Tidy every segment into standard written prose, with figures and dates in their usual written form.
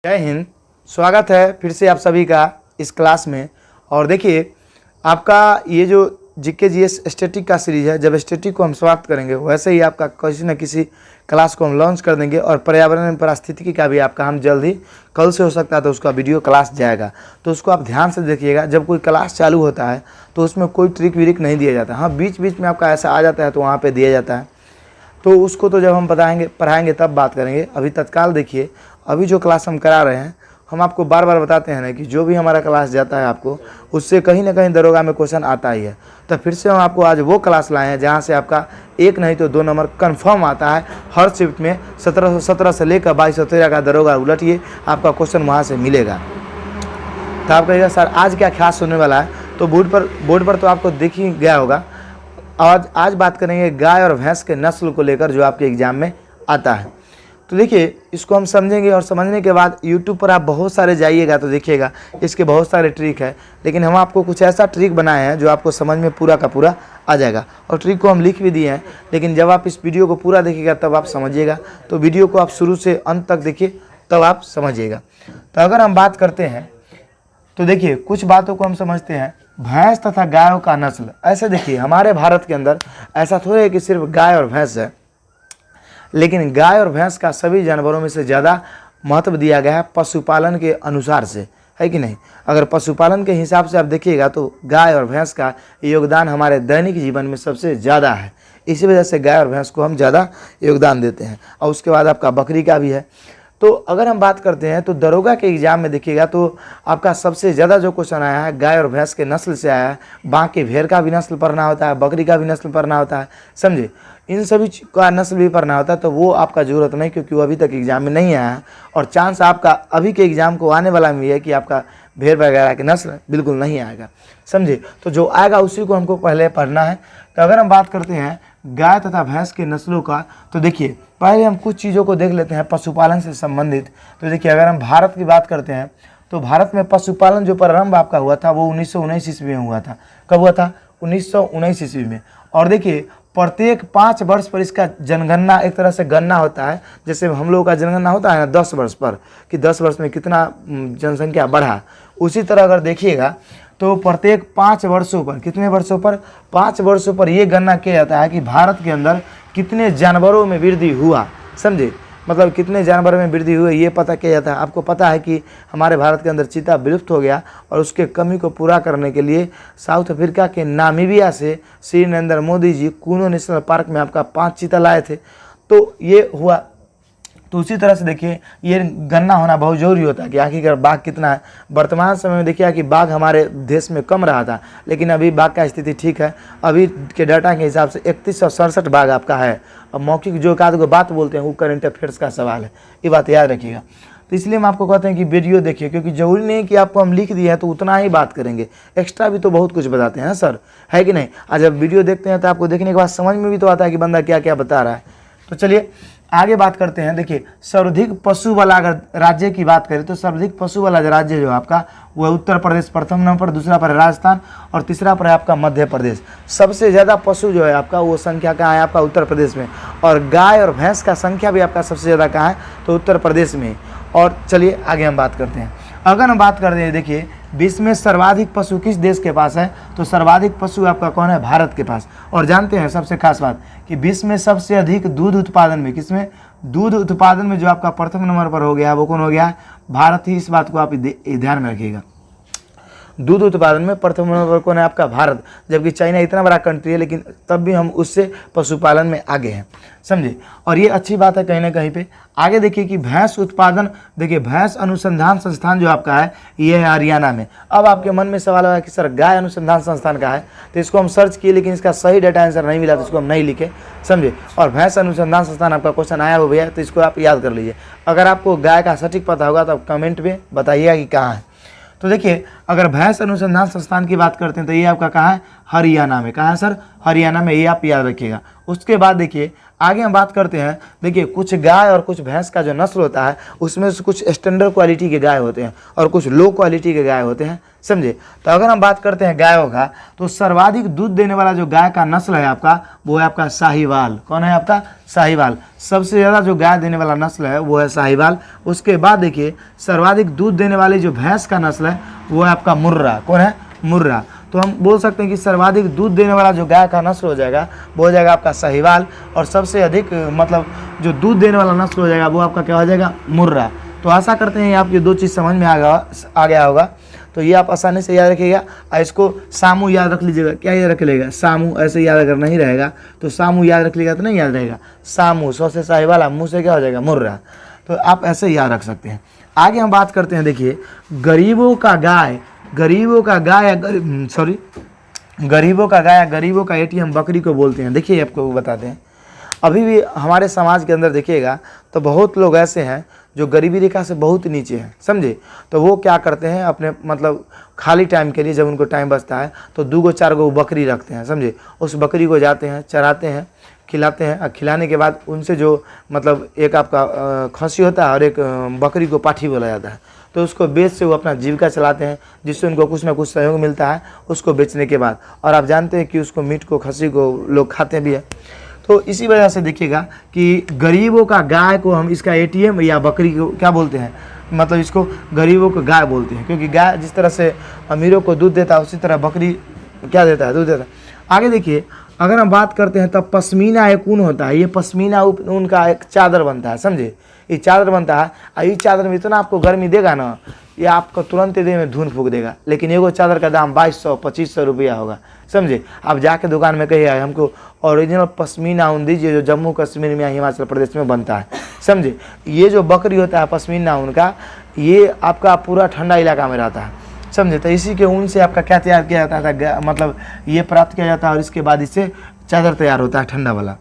जय हिंद। स्वागत है फिर से आप सभी का इस क्लास में। और देखिए, आपका ये जो जीके जीएस स्टैटिक का सीरीज है, जब स्टैटिक को हम समाप्त करेंगे वैसे ही आपका किसी न किसी क्लास को हम लॉन्च कर देंगे। और पर्यावरण एवं पारिस्थितिकी का भी आपका हम जल्द ही, कल से हो सकता है तो उसका वीडियो क्लास जाएगा, तो उसको आप ध्यान से देखिएगा। जब कोई क्लास चालू होता है तो उसमें कोई ट्रिक व्रिक नहीं दिया जाता। हाँ, बीच बीच में आपका ऐसा आ जाता है तो वहाँ पर दिया जाता है, तो उसको तो जब हम पढ़ाएंगे तब बात करेंगे। अभी तत्काल देखिए, अभी जो क्लास हम करा रहे हैं, हम आपको बार बार बताते हैं ना कि जो भी हमारा क्लास जाता है आपको उससे कहीं ना कहीं दरोगा में क्वेश्चन आता ही है। तो फिर से हम आपको आज वो क्लास लाए हैं जहां से आपका 1 नहीं तो 2 नंबर कंफर्म आता है। हर शिफ्ट में 1717 से लेकर 2213 का दरोगा उलटिए, आपका क्वेश्चन वहाँ से मिलेगा। तो आप कहिएगा सर आज क्या खास होने वाला है, तो बोर्ड पर तो आपको दिख ही गया होगा। आज बात करेंगे गाय और भैंस के नस्ल को लेकर जो आपके एग्जाम में आता है। तो देखिए, इसको हम समझेंगे और समझने के बाद YouTube पर आप बहुत सारे जाइएगा तो देखिएगा इसके बहुत सारे ट्रिक है, लेकिन हम आपको कुछ ऐसा ट्रिक बनाए हैं जो आपको समझ में पूरा का पूरा आ जाएगा। और ट्रिक को हम लिख भी दिए हैं, लेकिन जब आप इस वीडियो को पूरा देखिएगा तब आप समझिएगा। तो वीडियो को आप शुरू से अंत तक देखिए तब आप समझिएगा। तो अगर हम बात करते हैं तो देखिए, कुछ बातों को हम समझते हैं। भैंस तथा गायों का नस्ल, ऐसे देखिए हमारे भारत के अंदर ऐसा थोड़ा है कि सिर्फ गाय और भैंस है, लेकिन गाय और भैंस का सभी जानवरों में से ज़्यादा महत्व दिया गया है पशुपालन के अनुसार से, है कि नहीं। अगर पशुपालन के हिसाब से आप देखिएगा तो गाय और भैंस का योगदान हमारे दैनिक जीवन में सबसे ज़्यादा है। इसी वजह से गाय और भैंस को हम ज़्यादा योगदान देते हैं। और उसके बाद आपका बकरी का भी है। तो अगर हम बात करते हैं तो दरोगा के एग्जाम में देखिएगा तो आपका सबसे ज़्यादा जो क्वेश्चन आया है गाय और भैंस के नस्ल से आया है। बाकी भेड़ का भी नस्ल पढ़ना होता है, बकरी का भी नस्ल पढ़ना होता है, समझे, इन सभी का नस्ल भी पढ़ना होता है। तो वो आपका ज़रूरत नहीं, क्योंकि वो अभी तक एग्जाम में नहीं आया है। और चांस आपका अभी के एग्जाम को आने वाला भी है कि आपका भेड़ वगैरह के नस्ल बिल्कुल नहीं आएगा, समझे। तो जो आएगा उसी को हमको पहले पढ़ना है। तो अगर हम बात करते हैं गाय तथा भैंस के नस्लों का, तो देखिए पहले हम कुछ चीज़ों को देख लेते हैं पशुपालन से संबंधित। तो देखिए, अगर हम भारत की बात करते हैं तो भारत में पशुपालन जो प्रारंभ आपका हुआ था वो 1919 ईस्वी में हुआ था। कब हुआ था? 1919 ईस्वी में। और देखिए, प्रत्येक 5 वर्ष पर इसका जनगणना, एक तरह से गणना होता है। जैसे हम लोगों का जनगणना होता है ना 10 वर्ष पर, कि 10 वर्ष में कितना जनसंख्या बढ़ा, उसी तरह अगर देखिएगा तो प्रत्येक 5 वर्षों पर, कितने वर्षों पर? 5 वर्षों पर यह गणना किया जाता है कि भारत के अंदर कितने जानवरों में वृद्धि हुआ, समझे, मतलब कितने जानवरों में वृद्धि हुई ये पता किया जाता है। आपको पता है कि हमारे भारत के अंदर चीता विलुप्त हो गया, और उसके कमी को पूरा करने के लिए साउथ अफ्रीका के नामीबिया से श्री नरेंद्र मोदी जी कूनो नेशनल पार्क में आपका 5 चीता लाए थे। तो ये हुआ। तो उसी तरह से देखिए, ये गणना होना बहुत ज़रूरी होता है कि आखिरकार बाघ कितना है। वर्तमान समय में देखिए कि बाघ हमारे देश में कम रहा था, लेकिन अभी बाघ का स्थिति ठीक है। अभी के डाटा के हिसाब से 3167 बाघ आपका है। अब मौखिक जो एक आध गो बात बोलते हैं वो करंट अफेयर्स का सवाल है, ये बात याद रखिएगा। तो इसलिए हम आपको कहते हैं कि वीडियो देखिए, क्योंकि जरूरी नहीं कि आपको हम लिख दिया है तो उतना ही बात करेंगे, एक्स्ट्रा भी तो बहुत कुछ बताते हैं सर, है कि नहीं। आज जब वीडियो देखते हैं तो आपको देखने के बाद समझ में भी तो आता है कि बंदा क्या क्या बता रहा है। तो चलिए आगे बात करते हैं। देखिए, सर्वाधिक पशु वाला अगर राज्य की बात करें तो सर्वाधिक पशु वाला राज्य जो आपका वो है उत्तर प्रदेश प्रथम नंबर पर, दूसरा पर राजस्थान, और तीसरा पर है आपका मध्य प्रदेश। सबसे ज़्यादा पशु जो है आपका वो संख्या कहाँ है? आपका उत्तर प्रदेश में। और गाय और भैंस का संख्या भी आपका सबसे ज़्यादा कहाँ है? तो उत्तर प्रदेश में। और चलिए आगे हम बात करते हैं। अगर हम बात करते हैं, देखिए विश्व में सर्वाधिक पशु किस देश के पास है? तो सर्वाधिक पशु आपका कौन है? भारत के पास। और जानते हैं सबसे खास बात कि विश्व में सबसे अधिक दूध उत्पादन में, किसमें? दूध उत्पादन में जो आपका प्रथम नंबर पर हो गया वो कौन हो गया? भारत ही। इस बात को आप ध्यान में रखिएगा, दूध उत्पादन में प्रथम नंबर पर कौन है? आपका भारत। जबकि चाइना इतना बड़ा कंट्री है, लेकिन तब भी हम उससे पशुपालन में आगे हैं, समझे। और ये अच्छी बात है कहीं ना कहीं पे। आगे देखिए कि भैंस उत्पादन, देखिए भैंस अनुसंधान संस्थान जो आपका है ये है हरियाणा में। अब आपके मन में सवाल आया कि सर गाय अनुसंधान संस्थान का है, तो इसको हम सर्च किए लेकिन इसका सही डाटा आंसर नहीं मिला, तो इसको हम नहीं लिखे, समझे। और भैंस अनुसंधान संस्थान आपका क्वेश्चन आया हो भैया, तो इसको आप याद कर लीजिए। अगर आपको गाय का सटीक पता होगा तो आप कमेंट में बताइएगा कि कहाँ है। तो देखिए, अगर भैंस अनुसंधान संस्थान की बात करते हैं तो ये आपका कहाँ है? हरियाणा में। कहाँ है सर? हरियाणा में। ये आप याद रखिएगा। उसके बाद देखिए आगे हम बात करते हैं। देखिए, कुछ गाय और कुछ भैंस का जो नस्ल होता है उसमें से कुछ स्टैंडर्ड क्वालिटी के गाय होते हैं और कुछ लो क्वालिटी के गाय होते हैं, समझे। तो अगर हम बात करते हैं गायों का, तो सर्वाधिक दूध देने वाला जो गाय का नस्ल है आपका, वो है आपका साहीवाल। कौन है आपका? साहीवाल। सबसे ज़्यादा जो गाय देने वाला नस्ल है वो है साहीवाल। उसके बाद देखिए सर्वाधिक दूध देने वाली जो भैंस का नस्ल है वो है आपका मुर्रा। कौन है? मुर्रा। तो हम बोल सकते हैं कि सर्वाधिक दूध देने वाला जो गाय का नस्ल हो जाएगा वो हो जाएगा आपका साहीवाल, और सबसे अधिक मतलब जो दूध देने वाला नस्ल हो जाएगा वो आपका क्या हो जाएगा? मुर्रा। तो आशा करते हैं आपकी दो चीज़ समझ में आ गया होगा। तो ये आप आसानी से याद रखिएगा, और इसको सामू याद रख लीजिएगा। क्या याद रख लेगा? सामू। ऐसे याद अगर नहीं रहेगा तो सामू याद रख लीजिएगा तो नहीं याद रहेगा। सामू, सौ से साहीवाल, मुँह से क्या हो जाएगा? मुर्रा। तो आप ऐसे याद रख सकते हैं। आगे हम बात करते हैं, देखिए गरीबों का गाय, गरीबों का गाय, गरीबों का गाय, गरीबों का एटीएम बकरी को बोलते हैं। देखिए आपको बताते हैं, अभी भी हमारे समाज के अंदर देखिएगा तो बहुत लोग ऐसे हैं जो गरीबी रेखा से बहुत नीचे हैं, समझे। तो वो क्या करते हैं, अपने मतलब खाली टाइम के लिए जब उनको टाइम बचता है तो 2 4 गो बकरी रखते हैं, समझे। उस बकरी को जाते हैं, चराते हैं, खिलाते हैं, और खिलाने के बाद उनसे जो मतलब एक आपका खस्सी होता है और एक बकरी को पाठी बोला जाता है, तो उसको बेच से वो अपना जीविका चलाते हैं, जिससे उनको कुछ ना कुछ सहयोग मिलता है उसको बेचने के बाद। और आप जानते हैं कि उसको मीट को, खस्सी को लोग खाते भी हैं। तो इसी वजह से देखिएगा कि गरीबों का गाय को हम इसका एटीएम या बकरी को क्या बोलते हैं, मतलब इसको गरीबों को गाय बोलते हैं, क्योंकि गाय जिस तरह से अमीरों को दूध देता है उसी तरह बकरी क्या देता है? दूध देता है। आगे देखिए, अगर हम बात करते हैं तब पश्मीना एक ऊन होता है, ये पश्मीना ऊन का एक चादर बनता है, समझे। ये चादर बनता है, और इस चादर में इतना आपको गर्मी देगा ना, ये आपको तुरंत देह में धुन फूंक देगा। लेकिन एगो चादर का दाम 2200-2500 रुपया होगा, समझे। आप जाके दुकान में कहिए हमको ओरिजिनल पश्मीना ऊन दीजिए, जो जम्मू कश्मीर में, हिमाचल प्रदेश में बनता है, समझे। ये जो बकरी होता है पश्मीना ऊन का, ये आपका पूरा ठंडा इलाका में रहता है, समझे। तो इसी के ऊन से आपका क्या तैयार किया जाता था, मतलब ये प्राप्त किया जाता है, और इसके बाद इससे चादर तैयार होता है ठंडा वाला।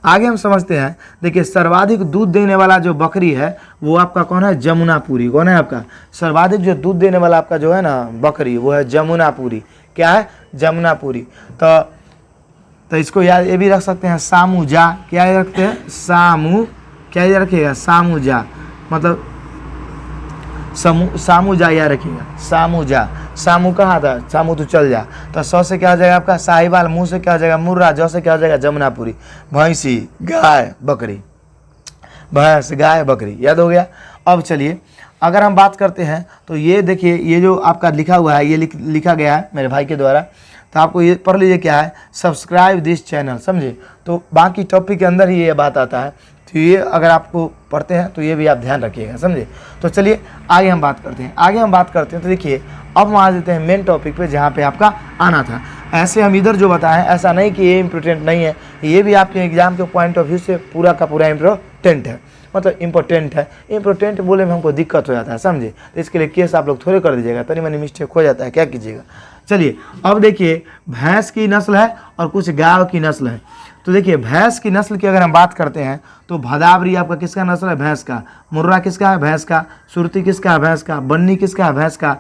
आगे हम समझते हैं, देखिए सर्वाधिक दूध देने वाला जो बकरी है वो आपका कौन है? जमुनापुरी। कौन है आपका? सर्वाधिक जो दूध देने वाला आपका जो है ना बकरी, वो है जमुनापुरी। क्या है? जमुनापुरी। तो इसको याद ये भी रख सकते हैं, सामूजा। क्या याद रखते हैं? सामू। क्या याद रखिएगा? सामूजा, मतलब सामूजा याद रखिएगा। सामूजा। सामू कहाँ था? सामू तो चल जा। तो सौ से क्या हो जाएगा आपका? साहिवाल। मुँह से क्या हो जाएगा? मुर्रा। जौ से क्या हो जाएगा? जमुनापुरी। भैंसी, गाय, बकरी, भैंस, गाय, बकरी, याद हो गया। अब चलिए अगर हम बात करते हैं तो ये देखिए, ये जो आपका लिखा हुआ है, ये लिखा गया है मेरे भाई के द्वारा, तो आपको ये पढ़ लीजिए क्या है, सब्सक्राइब दिस चैनल, समझे। तो बाकी टॉपिक के अंदर ही ये बात आता है, तो ये अगर आपको पढ़ते हैं तो ये भी आप ध्यान रखिएगा, समझे। तो चलिए आगे हम बात करते हैं। तो देखिए अब हम आ जाते हैं मेन टॉपिक पे, जहाँ पे आपका आना था। ऐसे हम इधर जो बताएं, ऐसा नहीं कि ये इम्पोर्टेंट नहीं है, ये भी आपके एग्जाम के पॉइंट ऑफ व्यू से पूरा का पूरा इम्पोर्टेंट है, मतलब इम्पोर्टेंट है। इम्पोर्टेंट बोले में हमको दिक्कत हो जाता है, समझे। तो इसके लिए केस आप लोग थोड़े कर दीजिएगा, तनी मनी मिस्टेक हो जाता है, क्या कीजिएगा। चलिए अब देखिए, भैंस की नस्ल है और कुछ गायों की नस्ल है। तो देखिए भैंस की नस्ल की अगर हम बात करते हैं तो भदावरी आपका किसका नस्ल है? भैंस का। मुर्रा किसका है? भैंस का। सुरती किसका है? भैंस का। बन्नी किसका है? भैंस का।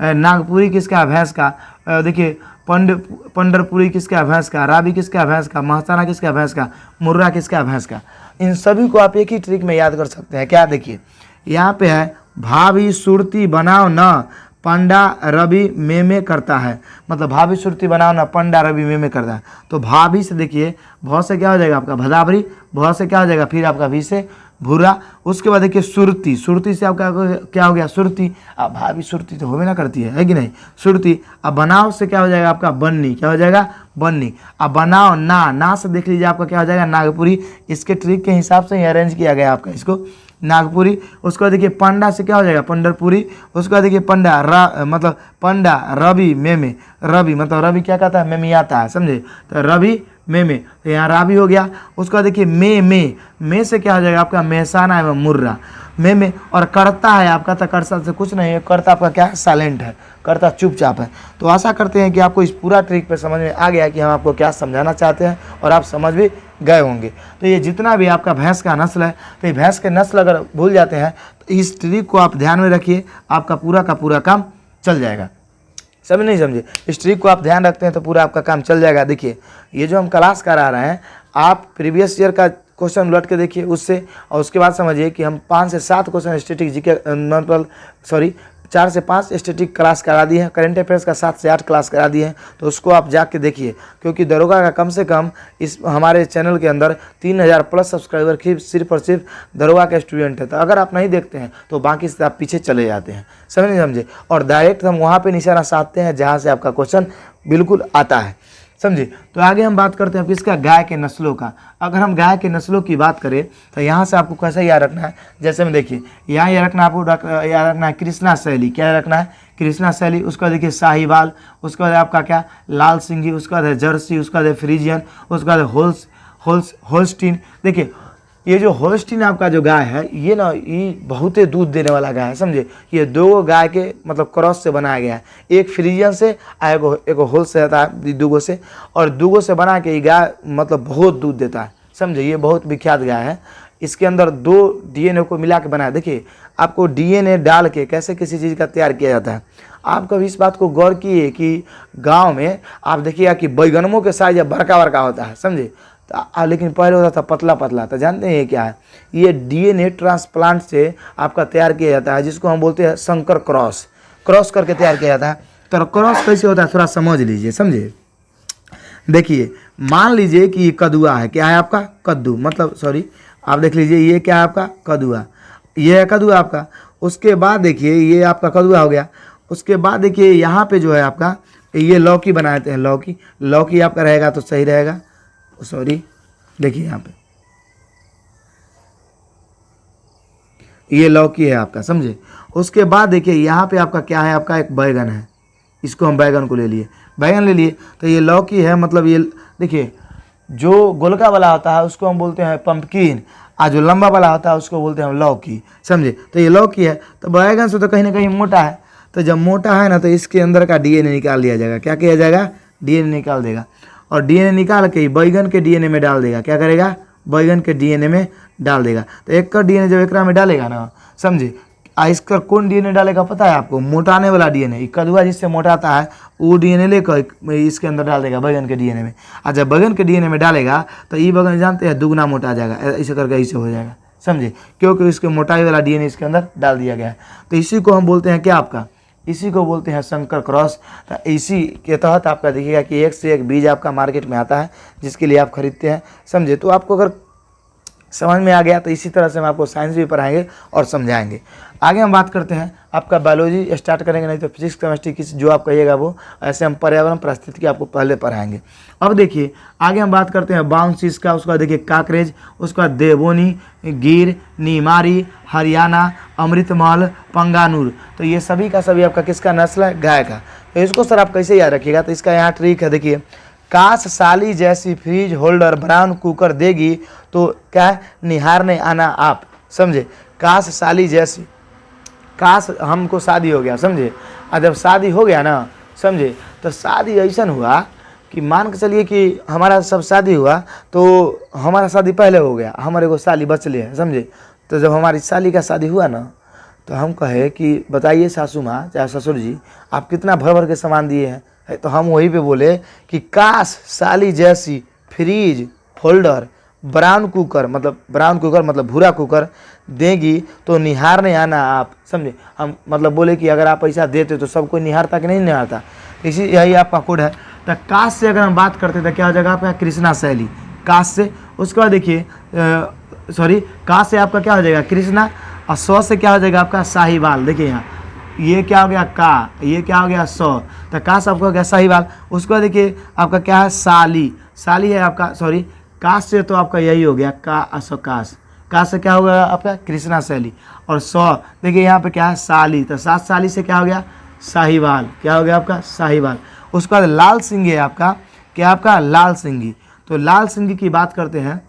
नागपुरी किसका है? भैंस का। देखिए पंडरपुरी किसका है? भैंस का। रावी किसका है? भैंस का। महसाना किसका है? भैंस का। मुर्रा किसका है? भैंस का। इन सभी को आप एक ही ट्रिक में याद कर सकते हैं। क्या? देखिए यहाँ पे है, भाभी सुरती बनाओ न पंडा रवि में करता है, मतलब भाभी सुरती बनाओ ना पंडा रवि में करता है। तो भाभी से देखिए, भौ से क्या हो जाएगा आपका? भदावरी। भौ से क्या हो जाएगा? फिर आपका भी से भूरा। उसके बाद देखिए सुरती। सुरती से आपका क्या हो गया? सुरती। अब भाभी सुरती तो होवे ना करती है कि नहीं? सुरती। अब बनाओ से क्या हो जाएगा आपका? बन्नी। क्या हो जाएगा? बन्नी। अब बनाओ ना से देख लीजिए आपका क्या हो जाएगा? नागपुरी। इसके ट्रिक के हिसाब से ही अरेंज किया गया आपका इसको, नागपुरी। उसके बाद देखिए पंडा से क्या हो जाएगा? पंडरपुरी। उसके बाद देखिए पंडा मतलब पंडा रवि में रवि, मतलब रवि क्या कहता है? में आता है, समझे। तो रवि में तो यहाँ रावी हो गया। उसके बाद देखिए में से क्या हो जाएगा आपका? मेहसाना एवं मुर्रा में। और करता है आपका, तो कर्ता से कुछ नहीं है, करता आपका क्या है? साइलेंट है, करता चुपचाप है। तो आशा करते हैं कि आपको इस पूरा ट्रिक पे समझ में आ गया कि हम आपको क्या समझाना चाहते हैं, और आप समझ भी गए होंगे। तो ये जितना भी आपका भैंस का नस्ल है, तो ये भैंस के नस्ल अगर भूल जाते हैं तो इस ट्रिक को आप ध्यान में रखिए, आपका पूरा का पूरा काम चल जाएगा। समझ नहीं समझे? इस ट्रिक को आप ध्यान रखते हैं तो पूरा आपका काम चल जाएगा। देखिए ये जो हम क्लास करा रहे हैं, आप प्रीवियस ईयर का क्वेश्चन उलट के देखिए उससे, और उसके बाद समझिए कि हम 5 से 7 क्वेश्चन स्टैटिक जीके मतलब 4 से 5 स्टैटिक क्लास करा दी है, करेंट अफेयर्स का 7 से 8 क्लास करा दी है, तो उसको आप जाके देखिए, क्योंकि दरोगा का कम से कम इस हमारे चैनल के अंदर 3000 प्लस सब्सक्राइबर सिर्फ और सिर्फ दरोगा के स्टूडेंट है। तो अगर आप नहीं देखते हैं तो बाकी से आप पीछे चले जाते हैं, समझे। और डायरेक्ट हम वहाँ पर निशाना साधते हैं जहाँ से आपका क्वेश्चन बिल्कुल आता है, समझे। तो आगे हम बात करते हैं किसका, गाय के नस्लों का। अगर हम गाय के नस्लों की बात करें तो यहाँ से आपको कैसा याद रखना है, जैसे में देखिए यहाँ ये रखना, आपको याद रखना है कृष्णा शैली। क्या रखना है, कृष्णा शैली। उसका देखिए साहिवाल, उसके बाद आपका क्या लाल सिंगी, उसका बाद जर्सी, उसका बाद फ्रीजियन, उसका बाद होल्स्टीन। देखिए ये जो होल्स्टीन आपका जो गाय है ये ना, ये बहुत ही दूध देने वाला गाय है, समझे। ये 2 गाय के मतलब क्रॉस से बनाया गया है, एक फ्रीजियन से एक होल से आता है, 2 से, और 2 से बना के ये गाय मतलब बहुत दूध देता है, समझे। ये बहुत विख्यात गाय है। इसके अंदर 2 DNA को मिला के बनाया। देखिए आपको DNA डाल के कैसे किसी चीज़ का तैयार किया जाता है। आप कभी इस बात को गौर किए कि गाँव में आप देखिएगा कि बैगनों के साइज बड़का बड़का होता है, समझे। लेकिन पहले होता था पतला पतला। तो जानते हैं ये क्या है, ये DNA ट्रांसप्लांट से आपका तैयार किया जाता है, जिसको हम बोलते हैं संकर क्रॉस करके तैयार किया जाता है। तो क्रॉस कैसे होता है थोड़ा समझ लीजिए, समझे। देखिए मान लीजिए कि ये कदुआ है, क्या है आपका कद्दू, मतलब सॉरी आप देख लीजिए ये क्या है आपका कदुआ, ये है कदुआ आपका। उसके बाद देखिए ये आपका कदुआ हो गया। उसके बाद देखिए यहाँ पे जो है आपका ये लौकी बनाते हैं, लौकी आपका रहेगा तो सही रहेगा, सॉरी देखिए यहाँ पे ये लौकी है आपका, समझे। उसके बाद देखिए यहाँ पे आपका क्या है, आपका एक बैगन है, इसको हम बैगन को ले लिए, बैगन ले लिए। तो ये लौकी है, मतलब ये देखिए जो गोलका वाला होता है उसको हम बोलते हैं पंपकिन, और जो लंबा वाला होता है उसको बोलते हैं हम लौकी, समझे। तो ये लौकी है। तो बैगन से तो कहीं ना कहीं मोटा है, तो जब मोटा है ना तो इसके अंदर का DNA निकाल लिया जाएगा। क्या किया जाएगा, DNA निकाल देगा, और DNA निकाल के बैगन के DNA में डाल देगा। क्या करेगा, बैगन के DNA में डाल देगा। तो एक का DNA जब एकरा में डालेगा ना, समझे, इसका कौन DNA डालेगा पता है आपको, मोटाने वाला DNA। कदुआ जिससे मोटाता है वो DNA लेकर इसके अंदर डाल देगा बैगन के DNA में। और जब बैगन के DNA में डालेगा तो ये बैगन जानते हैं दुगना मोटा जाएगा, ऐसे करके ऐसे हो जाएगा, समझे, क्योंकि इसके मोटाई वाला DNA इसके अंदर डाल दिया गया है। तो इसी को हम बोलते हैं क्या आपका, इसी को बोलते हैं संकर क्रॉस। तो इसी के तहत आपका देखिएगा कि एक से एक बीज आपका मार्केट में आता है जिसके लिए आप खरीदते हैं, समझे। तो आपको अगर समझ में आ गया तो इसी तरह से हम आपको साइंस भी पढ़ाएंगे और समझाएंगे। आगे हम बात करते हैं आपका बायोलॉजी स्टार्ट करेंगे, नहीं तो फिजिक्स केमिस्ट्री किसी जो आप कहिएगा वो, ऐसे हम पर्यावरण परिस्थिति की आपको पहले पढ़ाएंगे। अब देखिए आगे हम बात करते हैं बाउंसिस का, उसका देखिए काकरेज, उसका देवोनी, गिर, नीमारी, हरियाणा, अमृतमहल, पंगानूर। तो ये सभी का सभी आपका किसका नस्ल है, गाय का। तो इसको सर आप कैसे याद रखिएगा, तो इसका यहाँ ट्रिक है, देखिए काश साली जैसी फ्रिज होल्डर ब्राउन कुकर देगी तो क्या निहारने आना आप, समझे। काश साली जैसी, काश हमको शादी हो गया, समझे, और जब शादी हो गया ना, समझे, तो शादी ऐसा हुआ कि मान के चलिए कि हमारा सब शादी हुआ तो हमारा शादी पहले हो गया, हमारे को साली बचले हैं, समझे। तो जब हमारी साली का शादी हुआ ना तो हम कहे कि बताइए सासू माँ चाहे ससुर जी आप कितना भर भर के सामान दिए हैं, तो हम वहीं पे बोले कि काश साली जैसी फ्रीज फोल्डर ब्राउन कुकर मतलब भूरा कुकर देगी तो निहारने आना आप, समझे। हम मतलब बोले कि अगर आप पैसा देते तो सब कोई निहारता कि नहीं निहारता, इसी यही आपका कोड है। तो काश से अगर हम बात करते तो क्या हो जाएगा आपका कृष्णा शैली, काश से। उसके बाद देखिए सॉरी काश से आपका क्या हो जाएगा कृष्णा, और 100 से क्या हो जाएगा आपका साहिवाल। देखिए यहाँ ये क्या हो गया का, ये क्या हो गया 100, तो काश आपका हो गया साहिवाल। उसके बाद देखिए आपका क्या है साली है आपका, सॉरी काश से तो आपका यही हो गया काश से क्या हो गया आपका कृष्णा शैली। और 100 देखिए यहाँ पे क्या है साली, तो 7 साली से क्या हो गया साहिवाल, क्या हो गया आपका साहिवाल। उसके बाद लाल सिंगी है आपका, क्या आपका लाल सिंगी। तो लाल सिंगी की बात करते हैं,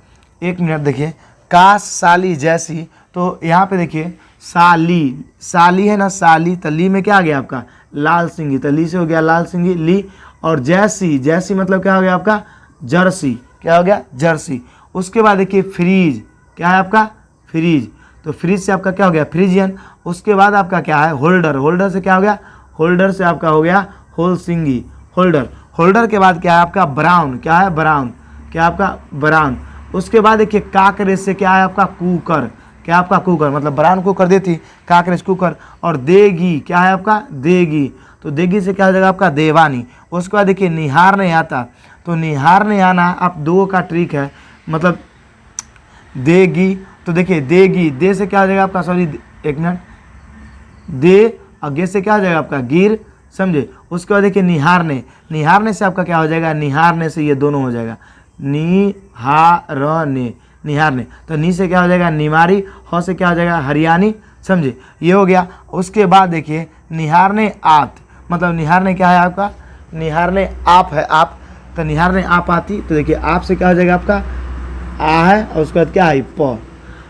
1 मिनट देखिए, काश साली जैसी, तो यहाँ पे देखिए साली है ना, साली, तो ली में क्या आ गया आपका लाल सिंगी, तो ली से हो गया लाल सिंगी ली। और जैसी मतलब क्या हो गया आपका जर्सी, क्या हो गया जर्सी। उसके बाद देखिए फ्रीज, क्या है आपका फ्रीज, तो फ्रीज से आपका क्या हो गया फ्रीजियन। उसके बाद आपका क्या है होल्डर से क्या हो गया, होल्डर से आपका हो गया होल सिंगी होल्डर के बाद क्या है आपका ब्राउन, क्या है ब्राउन, क्या आपका ब्राउन। उसके बाद देखिए काकरेज से क्या है आपका कुकर, क्या आपका कुकर, मतलब ब्राउन कुकर देती, काकरेज कुकर। और देगी क्या है आपका, देगी, तो देगी से क्या हो जाएगा आपका देवानी। उसके बाद देखिए निहार नहीं आता, तो निहार नहीं आना आप दो का ट्रिक है, मतलब देगी, तो देखिए देगी, दे से क्या हो जाएगा आपका, सॉरी एक मिनट, दे और गे से क्या हो जाएगा आपका गिर, समझे। उसके बाद देखिए निहारने, निहारने से आपका क्या हो जाएगा, निहारने से ये दोनों हो जाएगा, निहारने, निहारने, तो नी से क्या हो जाएगा निमारी, ह से क्या हो जाएगा हरियाणी, समझे, ये हो गया। उसके बाद देखिए निहारने आत, मतलब निहारने क्या है आपका, निहारने आप है, आप, तो निहारने आप आती, तो देखिए आप से क्या हो जाएगा आपका आ है, और उसके बाद क्या है प,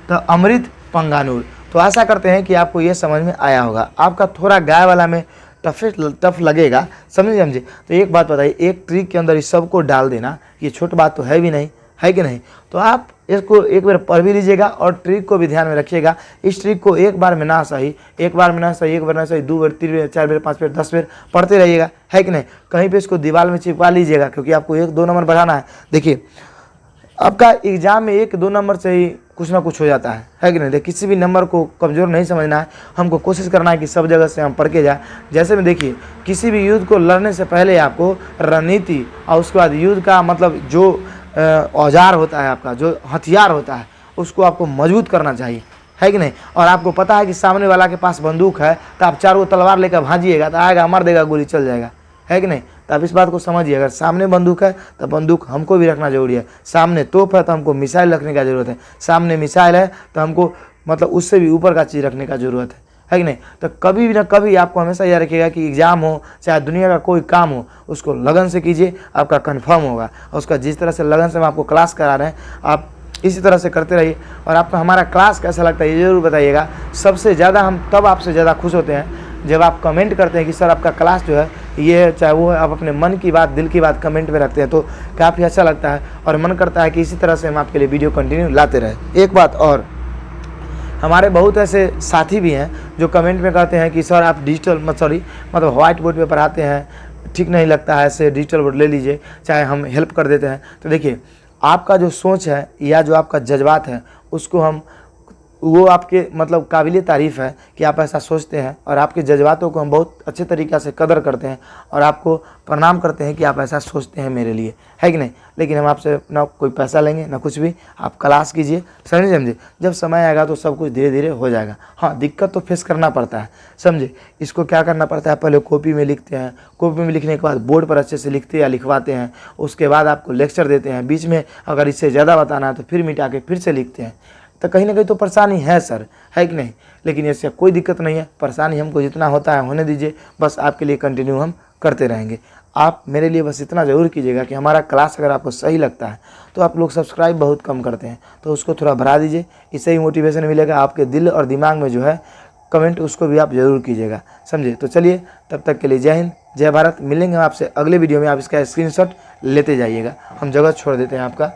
तो अमृत पंगानुर। तो आशा करते हैं कि आपको ये समझ में आया होगा। आपका थोड़ा गाय वाला में टफ लगेगा, समझे। तो एक बात बताइए, एक ट्रिक के अंदर इस सब को डाल देना, ये छोटी बात तो है भी नहीं, है कि नहीं। तो आप इसको एक बार पढ़ भी लीजिएगा और ट्रिक को भी ध्यान में रखिएगा। इस ट्रिक को एक बार में ना सही, एक बार में ना सही, एक बार ना सही, 2 बार 3 बार 4 बार 5 बार 10 बार पढ़ते रहिएगा, है कि नहीं। कहीं पे इसको दीवार में चिपका लीजिएगा, क्योंकि आपको 1-2 नंबर बढ़ाना है। देखिए आपका एग्जाम में 1-2 नंबर से ही कुछ ना कुछ हो जाता है कि नहीं। देखिए किसी भी नंबर को कमज़ोर नहीं समझना है, हमको कोशिश करना है कि सब जगह से हम पढ़ के जाए। जैसे में देखिए किसी भी युद्ध को लड़ने से पहले आपको रणनीति और उसके बाद युद्ध का मतलब जो औजार होता है आपका, जो हथियार होता है, उसको आपको मजबूत करना चाहिए, है कि नहीं। और आपको पता है कि सामने वाला के पास बंदूक है, तो आप 4 तलवार लेकर भाजिएगा तो आएगा, मार देगा, गोली चल जाएगा, है कि नहीं। तो आप इस बात को समझिए, अगर सामने बंदूक है तो बंदूक हमको भी रखना जरूरी है, सामने तोप है तो हमको मिसाइल रखने का ज़रूरत है, सामने मिसाइल है तो हमको मतलब उससे भी ऊपर का चीज़ रखने का ज़रूरत है कि नहीं। तो कभी भी ना कभी आपको हमेशा याद रखिएगा कि एग्ज़ाम हो चाहे दुनिया का कोई काम हो, उसको लगन से कीजिए, आपका कन्फर्म होगा। और उसका जिस तरह से लगन से हम आपको क्लास करा रहे हैं, आप इसी तरह से करते रहिए। और आपको हमारा क्लास कैसा लगता है ये ज़रूर बताइएगा। सबसे ज़्यादा हम तब आपसे ज़्यादा खुश होते हैं जब आप कमेंट करते हैं कि सर आपका क्लास जो है ये है, चाहे वो है, आप अपने मन की बात, दिल की बात कमेंट में रखते हैं, तो काफ़ी अच्छा लगता है और मन करता है कि इसी तरह से हम आपके लिए वीडियो कंटिन्यू लाते रहें। एक बात और, हमारे बहुत ऐसे साथी भी हैं जो कमेंट में कहते हैं कि सर आप डिजिटल मतलब व्हाइट बोर्ड पे पढ़ाते हैं, ठीक नहीं लगता है, ऐसे डिजिटल बोर्ड ले लीजिए, चाहे हम हेल्प कर देते हैं। तो देखिए आपका जो सोच है या जो आपका जज्बात है उसको हम, वो आपके मतलब काबिल तारीफ़ है कि आप ऐसा सोचते हैं, और आपके जज्बातों को हम बहुत अच्छे तरीक़े से कदर करते हैं और आपको प्रणाम करते हैं कि आप ऐसा सोचते हैं मेरे लिए, है कि नहीं। लेकिन हम आपसे ना कोई पैसा लेंगे ना कुछ भी, आप क्लास कीजिए, समझे। जब समय आएगा तो सब कुछ धीरे धीरे हो जाएगा। हाँ, दिक्कत तो फेस करना पड़ता है, समझे। इसको क्या करना पड़ता है, पहले कॉपी में लिखते हैं, कॉपी में लिखने के बाद बोर्ड पर अच्छे से लिखते या लिखवाते हैं, उसके बाद आपको लेक्चर देते हैं, बीच में अगर इससे ज़्यादा बताना है तो फिर मिटा के फिर से लिखते हैं। तो कहीं ना कहीं तो परेशानी है सर, है कि नहीं। लेकिन इससे कोई दिक्कत नहीं है, परेशानी हमको जितना होता है होने दीजिए, बस आपके लिए कंटिन्यू हम करते रहेंगे। आप मेरे लिए बस इतना ज़रूर कीजिएगा कि हमारा क्लास अगर आपको सही लगता है, तो आप लोग सब्सक्राइब बहुत कम करते हैं तो उसको थोड़ा बढ़ा दीजिए, इससे ही मोटिवेशन मिलेगा। आपके दिल और दिमाग में जो है कमेंट, उसको भी आप ज़रूर कीजिएगा, समझे। तो चलिए तब तक के लिए जय हिंद, जय भारत। मिलेंगे आपसे अगले वीडियो में, आप इसका स्क्रीनशॉट लेते जाइएगा। हम जगह छोड़ देते हैं आपका।